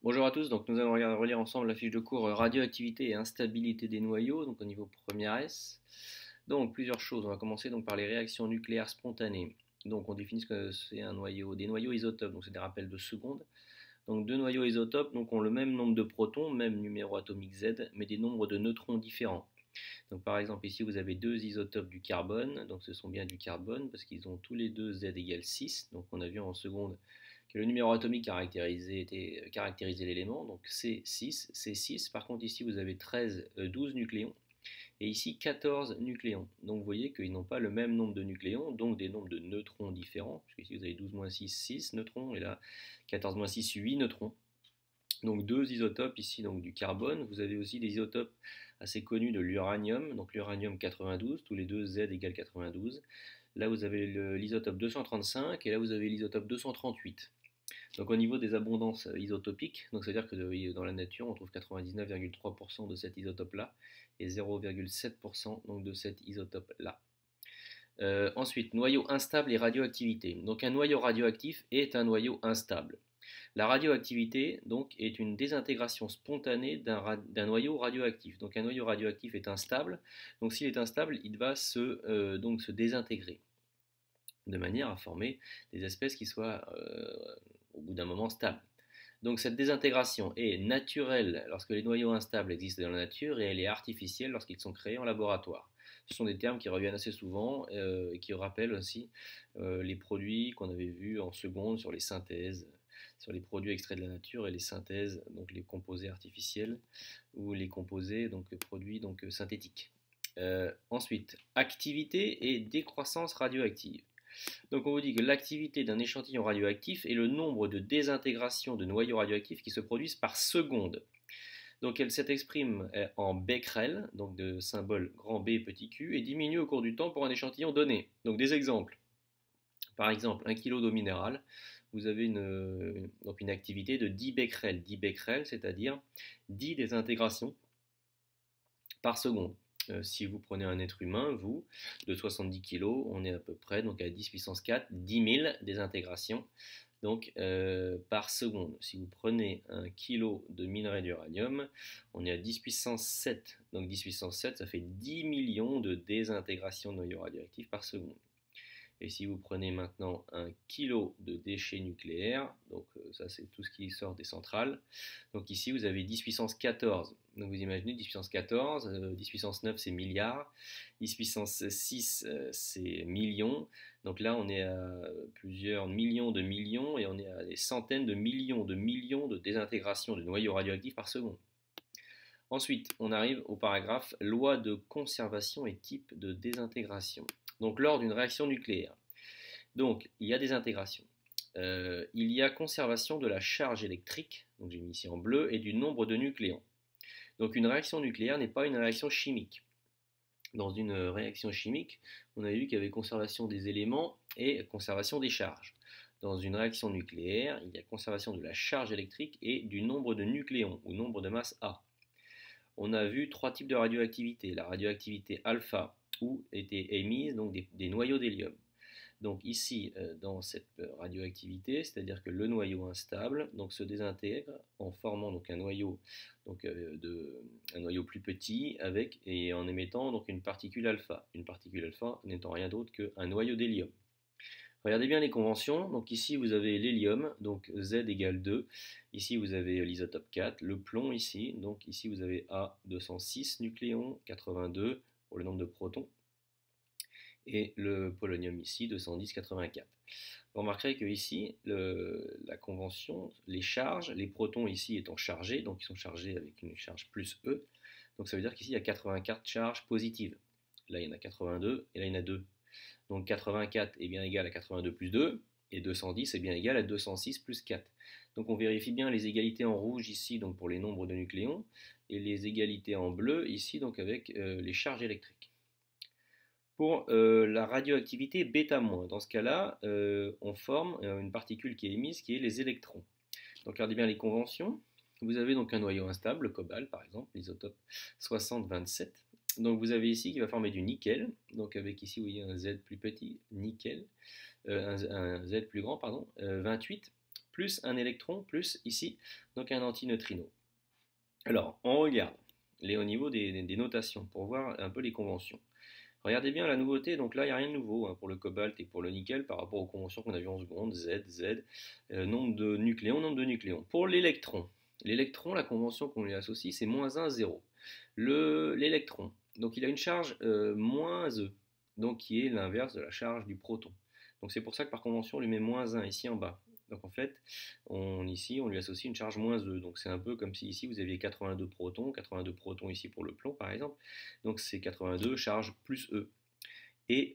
Bonjour à tous, donc nous allons relire ensemble la fiche de cours radioactivité et instabilité des noyaux, donc au niveau premier S. Donc plusieurs choses, on va commencer donc par les réactions nucléaires spontanées. Donc on définit ce que c'est un noyau, des noyaux isotopes, donc c'est des rappels de secondes. Donc deux noyaux isotopes donc, ont le même nombre de protons, même numéro atomique Z, mais des nombres de neutrons différents. Donc par exemple ici vous avez deux isotopes du carbone, donc ce sont bien du carbone parce qu'ils ont tous les deux Z égale 6, donc on a vu en seconde que le numéro atomique caractérisait l'élément, donc C6. Par contre ici vous avez 12 nucléons et ici 14 nucléons. Donc vous voyez qu'ils n'ont pas le même nombre de nucléons, donc des nombres de neutrons différents, puisque ici vous avez 12-6 neutrons et là 14-6 8 neutrons. Donc deux isotopes ici donc du carbone. Vous avez aussi des isotopes assez connus de l'uranium, donc l'uranium 92, tous les deux Z égale 92. Là vous avez l'isotope 235 et là vous avez l'isotope 238. Donc au niveau des abondances isotopiques, donc c'est-à-dire que dans la nature on trouve 99,3% de cet isotope-là et 0,7% donc de cet isotope-là. Ensuite, noyau instable et radioactivité. Donc un noyau radioactif est un noyau instable. La radioactivité donc, est une désintégration spontanée d'un noyau radioactif. Donc un noyau radioactif est instable. Donc s'il est instable, il va donc se désintégrer de manière à former des espèces qui soient au bout d'un moment stables. Donc cette désintégration est naturelle lorsque les noyaux instables existent dans la nature et elle est artificielle lorsqu'ils sont créés en laboratoire. Ce sont des termes qui reviennent assez souvent et qui rappellent aussi les produits qu'on avait vus en seconde sur les synthèses, sur les produits extraits de la nature et les synthèses, donc les composés artificiels ou les composés, donc produits donc, synthétiques. Ensuite, activité et décroissance radioactive. Donc on vous dit que l'activité d'un échantillon radioactif est le nombre de désintégrations de noyaux radioactifs qui se produisent par seconde. Donc elle s'exprime en becquerel, donc de symbole grand B petit q, et diminue au cours du temps pour un échantillon donné. Donc des exemples. Par exemple, 1 kg d'eau minérale, vous avez donc une activité de 10 becquerels. 10 becquerels, c'est-à-dire 10 désintégrations par seconde. Si vous prenez un être humain, vous, de 70 kg, on est à peu près donc à 10 puissance 4, 10 000 désintégrations donc, par seconde. Si vous prenez un kilo de minerai d'uranium, on est à 10 puissance 7. Donc 10 puissance 7, ça fait 10 millions de désintégrations de noyaux radioactifs par seconde. Et si vous prenez maintenant un kilo de déchets nucléaires, donc ça c'est tout ce qui sort des centrales, donc ici vous avez 10 puissance 14. Donc vous imaginez 10 puissance 14, 10 puissance 9 c'est milliards, 10 puissance 6 c'est millions. Donc là on est à plusieurs millions et on est à des centaines de millions de désintégrations de noyaux radioactifs par seconde. Ensuite, on arrive au paragraphe loi de conservation et type de désintégration. Donc lors d'une réaction nucléaire. Donc il y a des intégrations. Il y a conservation de la charge électrique, donc j'ai mis ici en bleu, et du nombre de nucléons. Donc une réaction nucléaire n'est pas une réaction chimique. Dans une réaction chimique, on avait vu qu'il y avait conservation des éléments et conservation des charges. Dans une réaction nucléaire, il y a conservation de la charge électrique et du nombre de nucléons, ou nombre de masse A. On a vu trois types de radioactivité. La radioactivité alpha, où étaient émises donc des noyaux d'hélium. Donc ici, dans cette radioactivité, c'est-à-dire que le noyau instable donc, se désintègre en formant donc, un noyau plus petit et en émettant donc, une particule alpha. Une particule alpha n'étant rien d'autre qu'un noyau d'hélium. Regardez bien les conventions. Donc ici vous avez l'hélium, donc Z égale 2. Ici vous avez l'isotope 4, le plomb ici. Donc ici vous avez A 206 nucléons, 82 pour le nombre de protons. Et le polonium ici 210, 84. Vous remarquerez que ici la convention, les charges, les protons ici étant chargés, donc ils sont chargés avec une charge plus E. Donc ça veut dire qu'ici il y a 84 charges positives. Là il y en a 82 et là il y en a 2. Donc 84 est bien égal à 82 plus 2, et 210 est bien égal à 206 plus 4. Donc on vérifie bien les égalités en rouge ici donc pour les nombres de nucléons, et les égalités en bleu ici donc avec les charges électriques. Pour la radioactivité bêta-, dans ce cas-là, on forme une particule qui est émise qui est les électrons. Donc regardez bien les conventions. Vous avez donc un noyau instable, le cobalt par exemple, l'isotope 60-27. Donc vous avez ici qui va former du nickel, donc avec ici vous voyez un Z plus petit, nickel, un Z plus grand, pardon, 28, plus un électron, plus ici, donc un antineutrino. Alors, on regarde au niveau des notations pour voir un peu les conventions. Regardez bien la nouveauté, donc là il n'y a rien de nouveau hein, pour le cobalt et pour le nickel par rapport aux conventions qu'on a vues en seconde, Z, nombre de nucléons. Pour l'électron, la convention qu'on lui associe c'est -1, 0. L'électron, donc il a une charge -E, donc qui est l'inverse de la charge du proton. Donc c'est pour ça que par convention on lui met -1 ici en bas. Donc en fait, ici, on lui associe une charge -E. Donc c'est un peu comme si ici vous aviez 82 protons ici pour le plomb par exemple. Donc c'est 82 charge plus E. Et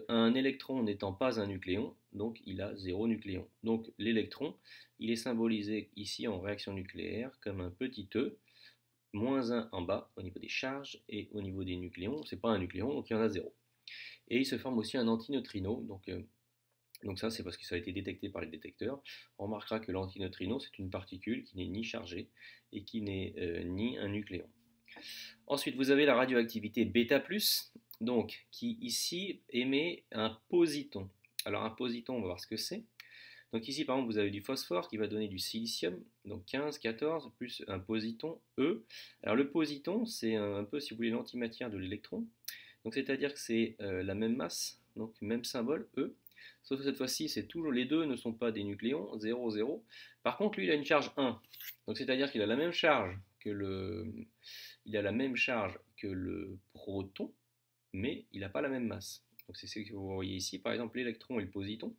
un électron n'étant pas un nucléon, donc il a 0 nucléon. Donc l'électron, il est symbolisé ici en réaction nucléaire comme un petit e, -1 en bas au niveau des charges, et au niveau des nucléons, c'est pas un nucléon, donc il y en a 0. Et il se forme aussi un antineutrino, donc ça, c'est parce que ça a été détecté par les détecteurs. On remarquera que l'antineutrino, c'est une particule qui n'est ni chargée et qui n'est ni un nucléon. Ensuite, vous avez la radioactivité β+, donc qui ici émet un positon. Alors un positon, on va voir ce que c'est. Donc ici, par exemple, vous avez du phosphore qui va donner du silicium, donc 15, 14, plus un positon E. Alors le positon, c'est un peu, si vous voulez, l'antimatière de l'électron. Donc c'est-à-dire que c'est la même masse, donc même symbole E. Sauf que cette fois-ci, c'est toujours les deux ne sont pas des nucléons, 0, 0. Par contre, lui, il a une charge 1. Donc c'est-à-dire qu'il a la même charge que le proton, mais il n'a pas la même masse. Donc c'est ce que vous voyez ici, par exemple l'électron et le positon.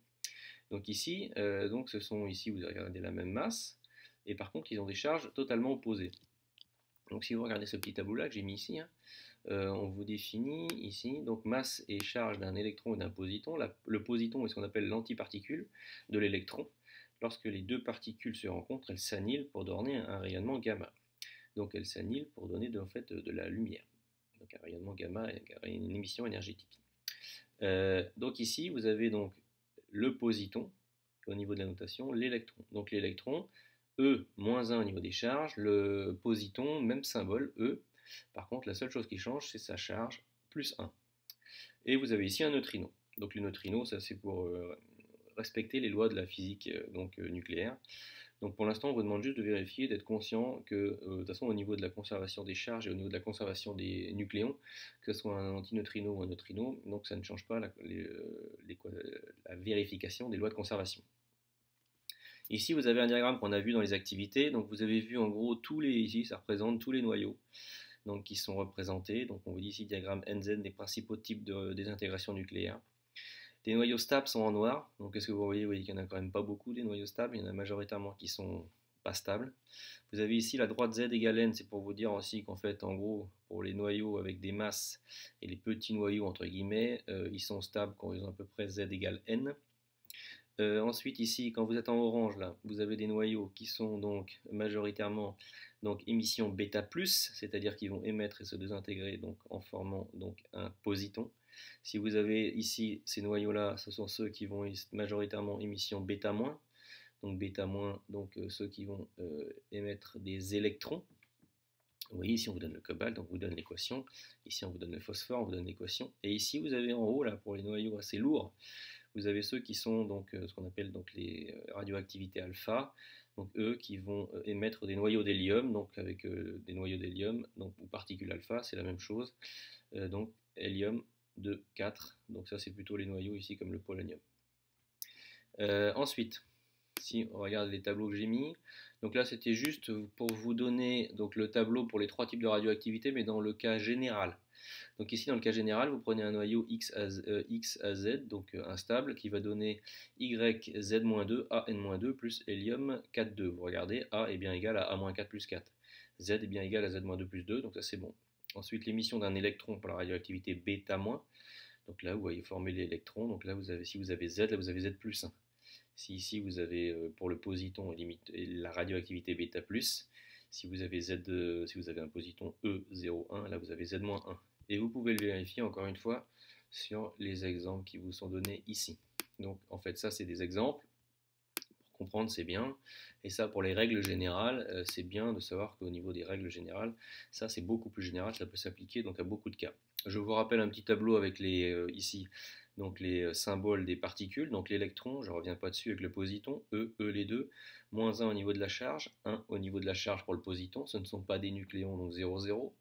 Donc ici, vous regardez la même masse, et par contre ils ont des charges totalement opposées. Donc si vous regardez ce petit tableau là que j'ai mis ici, hein, on vous définit ici donc masse et charge d'un électron et d'un positon. Le positon est ce qu'on appelle l'antiparticule de l'électron. Lorsque les deux particules se rencontrent, elles s'annihilent pour donner un rayonnement gamma. Donc elles s'annihilent pour donner de la lumière. Donc un rayonnement gamma est une émission énergétique. Donc ici vous avez donc le positon au niveau de la notation, l'électron. Donc l'électron, E -1 au niveau des charges, le positon, même symbole, E. Par contre, la seule chose qui change, c'est sa charge, plus 1. Et vous avez ici un neutrino. Donc les neutrinos, ça c'est pour respecter les lois de la physique nucléaire. Donc pour l'instant, on vous demande juste de vérifier, d'être conscient que, de toute façon, au niveau de la conservation des charges et au niveau de la conservation des nucléons, que ce soit un antineutrino ou un neutrino, donc ça ne change pas la vérification des lois de conservation. Ici, vous avez un diagramme qu'on a vu dans les activités. Donc vous avez vu en gros ici, ça représente tous les noyaux donc, qui sont représentés. Donc on vous dit ici diagramme NZ des principaux types de désintégration nucléaire. Les noyaux stables sont en noir. Donc qu'est-ce que vous voyez? Vous voyez qu'il n'y en a quand même pas beaucoup des noyaux stables. Il y en a majoritairement qui sont pas stables. Vous avez ici la droite Z égale N. C'est pour vous dire aussi qu'en fait, en gros, pour les noyaux avec des masses et les petits noyaux, entre guillemets, ils sont stables quand ils ont à peu près Z égale N. Ensuite ici, quand vous êtes en orange, là, vous avez des noyaux qui sont donc majoritairement émission β+, c'est-à-dire qu'ils vont émettre et se désintégrer donc, en formant donc, un positon. Si vous avez ici ces noyaux-là, ce sont ceux qui vont majoritairement émission β-, donc β-, donc ceux qui vont émettre des électrons. Vous voyez, ici on vous donne le cobalt, on vous donne l'équation. Ici on vous donne le phosphore, on vous donne l'équation. Et ici vous avez en haut, là, pour les noyaux assez lourds, vous avez ceux qui sont donc ce qu'on appelle donc les radioactivités alpha, donc eux qui vont émettre des noyaux d'hélium, donc avec des noyaux d'hélium, donc ou particules alpha, c'est la même chose, donc hélium 2, 4, donc ça c'est plutôt les noyaux ici comme le polonium. Ensuite, si on regarde les tableaux que j'ai mis, donc là c'était juste pour vous donner donc, le tableau pour les trois types de radioactivité, mais dans le cas général. Donc ici dans le cas général, vous prenez un noyau X à Z, donc instable, qui va donner YZ-2, AN-2 plus hélium 4,2. Vous regardez, A est bien égal à A-4 plus 4. Z est bien égal à Z-2 plus 2, donc ça c'est bon. Ensuite l'émission d'un électron pour la radioactivité β-. Donc là vous voyez former l'électron, donc là si vous avez Z, là vous avez Z plus 1. Si ici vous avez pour le positon la radioactivité β+, si vous avez un positon E01, là vous avez Z-1. Et vous pouvez le vérifier encore une fois sur les exemples qui vous sont donnés ici. Donc en fait ça c'est des exemples, pour comprendre c'est bien, et ça pour les règles générales, c'est bien de savoir qu'au niveau des règles générales, ça c'est beaucoup plus général, ça peut s'appliquer donc à beaucoup de cas. Je vous rappelle un petit tableau avec ici donc les symboles des particules, donc l'électron, je ne reviens pas dessus avec le positon, les deux, moins 1 au niveau de la charge, 1 au niveau de la charge pour le positon, ce ne sont pas des nucléons, donc 0, 0.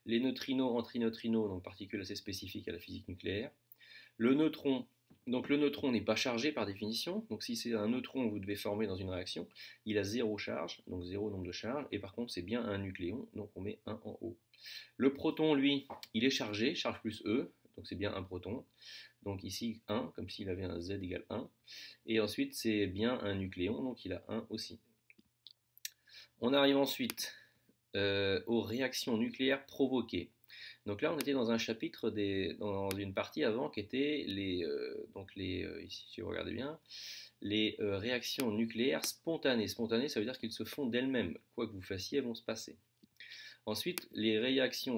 Les neutrinos, antrineutrinos, donc particules assez spécifiques à la physique nucléaire. Le neutron, donc le neutron n'est pas chargé par définition, donc si c'est un neutron que vous devez former dans une réaction, il a 0 charge, donc 0 nombre de charges, et par contre c'est bien un nucléon, donc on met 1 en haut. Le proton, lui, il est chargé, charge plus E, donc c'est bien un proton. Donc ici 1, comme s'il avait un Z égale 1. Et ensuite c'est bien un nucléon, donc il a 1 aussi. On arrive ensuite aux réactions nucléaires provoquées. Donc là on était dans un chapitre, dans une partie avant qui était ici si vous regardez bien, les réactions nucléaires spontanées. Spontanées, ça veut dire qu'elles se font d'elles-mêmes. Quoi que vous fassiez, elles vont se passer. Ensuite, les réactions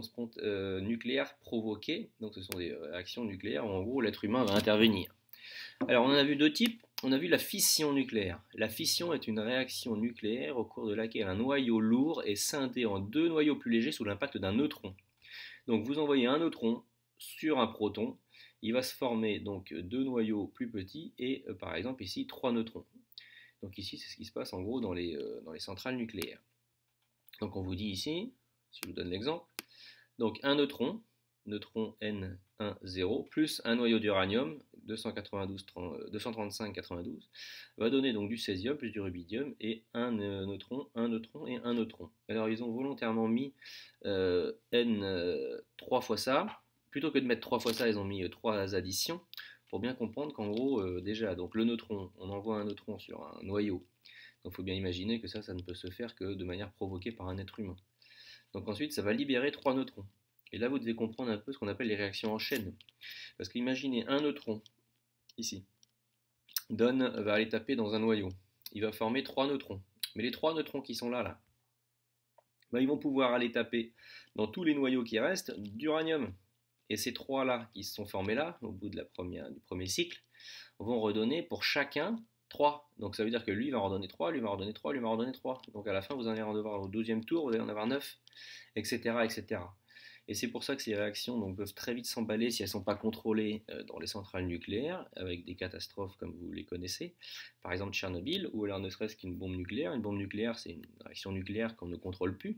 nucléaires provoquées, donc ce sont des réactions nucléaires où en gros l'être humain va intervenir. Alors on en a vu deux types. On a vu la fission nucléaire. La fission est une réaction nucléaire au cours de laquelle un noyau lourd est scindé en deux noyaux plus légers sous l'impact d'un neutron. Donc vous envoyez un neutron sur un proton, il va se former donc deux noyaux plus petits et par exemple ici trois neutrons. Donc ici c'est ce qui se passe en gros dans les centrales nucléaires. Donc on vous dit ici, si je vous donne l'exemple, donc un neutron N10, plus un noyau d'uranium 235-92 va donner donc du césium plus du rubidium et un neutron et un neutron. Alors ils ont volontairement mis N 3 fois ça. Plutôt que de mettre 3 fois ça, ils ont mis 3 additions pour bien comprendre qu'en gros, déjà, donc le neutron, on envoie un neutron sur un noyau. Donc il faut bien imaginer que ça ne peut se faire que de manière provoquée par un être humain. Donc ensuite, ça va libérer 3 neutrons. Et là, vous devez comprendre un peu ce qu'on appelle les réactions en chaîne. Parce qu'imaginez un neutron, ici, va aller taper dans un noyau. Il va former 3 neutrons. Mais les 3 neutrons qui sont là, ils vont pouvoir aller taper dans tous les noyaux qui restent d'uranium. Et ces 3-là qui se sont formés là, au bout du premier cycle, vont redonner pour chacun 3. Donc ça veut dire que lui va en redonner 3, lui va en redonner 3, lui va en redonner 3. Donc à la fin, vous allez en avoir au deuxième tour, vous allez en avoir 9, etc. etc. Et c'est pour ça que ces réactions peuvent très vite s'emballer si elles ne sont pas contrôlées dans les centrales nucléaires, avec des catastrophes comme vous les connaissez, par exemple Tchernobyl, ou alors ne serait-ce qu'une bombe nucléaire. Une bombe nucléaire, c'est une réaction nucléaire qu'on ne contrôle plus,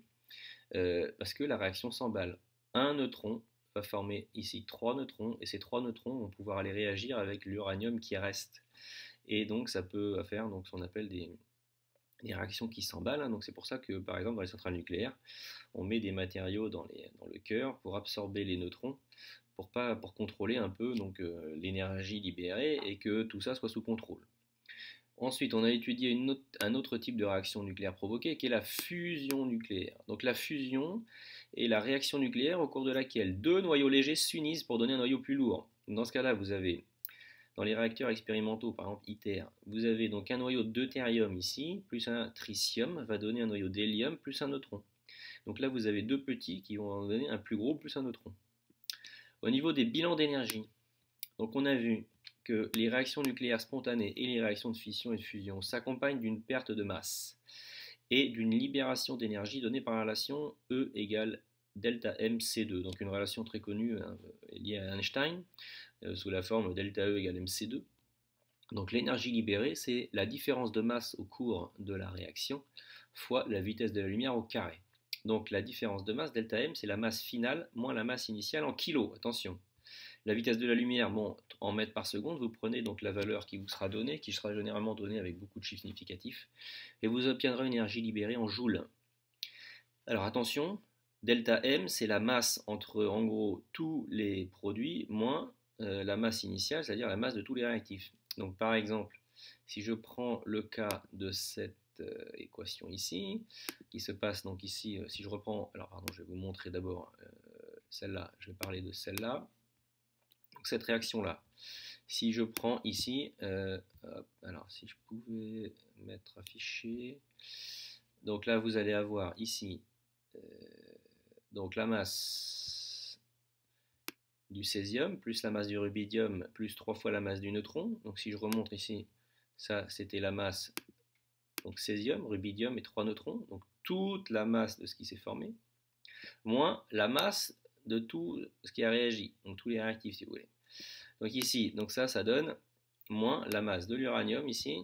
parce que la réaction s'emballe. Un neutron va former ici 3 neutrons, et ces 3 neutrons vont pouvoir aller réagir avec l'uranium qui reste. Et donc ça peut faire ce qu'on appelle des réactions qui s'emballent. Donc c'est pour ça que par exemple dans les centrales nucléaires, on met des matériaux dans le cœur pour absorber les neutrons, pour contrôler un peu l'énergie libérée et que tout ça soit sous contrôle. Ensuite, on a étudié un autre type de réaction nucléaire provoquée qui est la fusion nucléaire. Donc la fusion est la réaction nucléaire au cours de laquelle deux noyaux légers s'unissent pour donner un noyau plus lourd. Dans ce cas-là, vous avez, dans les réacteurs expérimentaux, par exemple ITER, vous avez donc un noyau deutérium ici, plus un tritium, va donner un noyau d'hélium plus un neutron. Donc là, vous avez deux petits qui vont donner un plus gros plus un neutron. Au niveau des bilans d'énergie, donc on a vu que les réactions nucléaires spontanées et les réactions de fission et de fusion s'accompagnent d'une perte de masse et d'une libération d'énergie donnée par la relation E égale delta M C2, donc une relation très connue liée à Einstein, sous la forme delta E égale MC2. Donc l'énergie libérée, c'est la différence de masse au cours de la réaction fois la vitesse de la lumière au carré. Donc la différence de masse, delta M, c'est la masse finale moins la masse initiale en kilos, attention. La vitesse de la lumière, en mètres par seconde, vous prenez donc la valeur qui vous sera donnée, qui sera généralement donnée avec beaucoup de chiffres significatifs, et vous obtiendrez une énergie libérée en joules. Alors attention, delta M, c'est la masse entre, en gros, tous les produits moins la masse initiale, c'est-à-dire la masse de tous les réactifs. Donc par exemple, si je prends le cas de cette équation ici, qui se passe donc ici, si je reprends, alors pardon, je vais vous montrer d'abord celle-là, je vais parler de celle-là. Donc cette réaction-là, si je prends ici, alors si je pouvais mettre affiché, donc là vous allez avoir ici donc la masse du césium plus la masse du rubidium plus 3 fois la masse du neutron. Donc si je remonte ici, ça c'était la masse, donc césium, rubidium et 3 neutrons, donc toute la masse de ce qui s'est formé, moins la masse de tout ce qui a réagi, donc tous les réactifs si vous voulez. Donc ici, donc ça donne moins la masse de l'uranium ici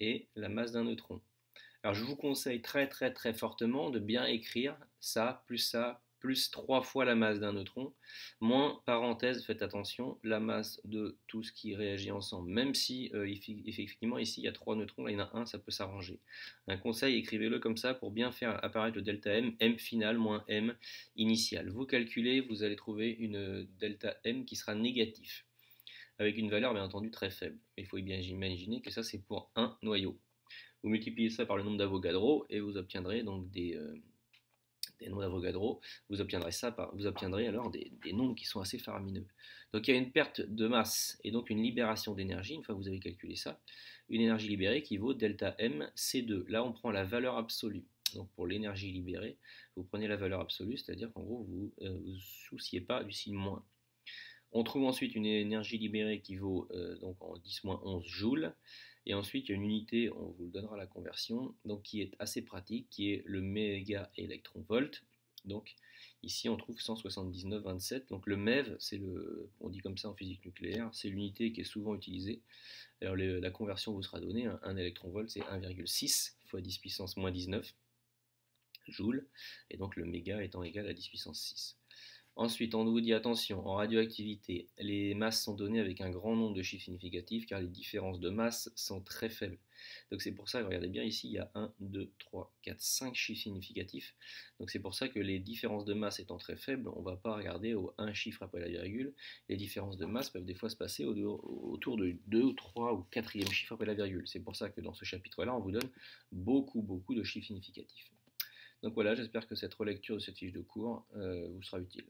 et la masse d'un neutron. Alors je vous conseille très fortement de bien écrire ça, plus 3 fois la masse d'un neutron, moins, parenthèse, faites attention, la masse de tout ce qui réagit ensemble. Même si effectivement ici il y a 3 neutrons, là il y en a un, ça peut s'arranger. Un conseil, écrivez-le comme ça pour bien faire apparaître le delta M, M final moins M initial. Vous calculez, vous allez trouver une delta M qui sera négatif, avec une valeur bien entendu très faible. Mais il faut bien imaginer que ça c'est pour un noyau. Vous multipliez ça par le nombre d'Avogadro et vous obtiendrez donc des nombres d'Avogadro. Vous obtiendrez alors des nombres qui sont assez faramineux. Donc il y a une perte de masse et donc une libération d'énergie. Une fois que vous avez calculé ça, une énergie libérée qui vaut delta M C2. Là on prend la valeur absolue. Donc pour l'énergie libérée, vous prenez la valeur absolue, c'est-à-dire qu'en gros vous ne vous souciez pas du signe moins. On trouve ensuite une énergie libérée qui vaut donc en 10-11 joules. Et ensuite, il y a une unité, on vous le donnera la conversion, donc qui est assez pratique, qui est le méga électron-volt. Donc ici, on trouve 179,27. Donc le MeV, on dit comme ça en physique nucléaire, c'est l'unité qui est souvent utilisée. Alors la conversion vous sera donnée, 1 électron-volt, c'est 1,6 fois 10 puissance moins 19 joules. Et donc le méga étant égal à 10 puissance 6. Ensuite, on vous dit attention, en radioactivité, les masses sont données avec un grand nombre de chiffres significatifs car les différences de masse sont très faibles. Donc c'est pour ça, regardez bien ici, il y a 1, 2, 3, 4, 5 chiffres significatifs. Donc c'est pour ça que les différences de masse étant très faibles, on ne va pas regarder au 1 chiffre après la virgule. Les différences de masse peuvent des fois se passer autour de 2 ou 3 ou 4e chiffre après la virgule. C'est pour ça que dans ce chapitre-là, on vous donne beaucoup de chiffres significatifs. Donc voilà, j'espère que cette relecture de cette fiche de cours vous sera utile.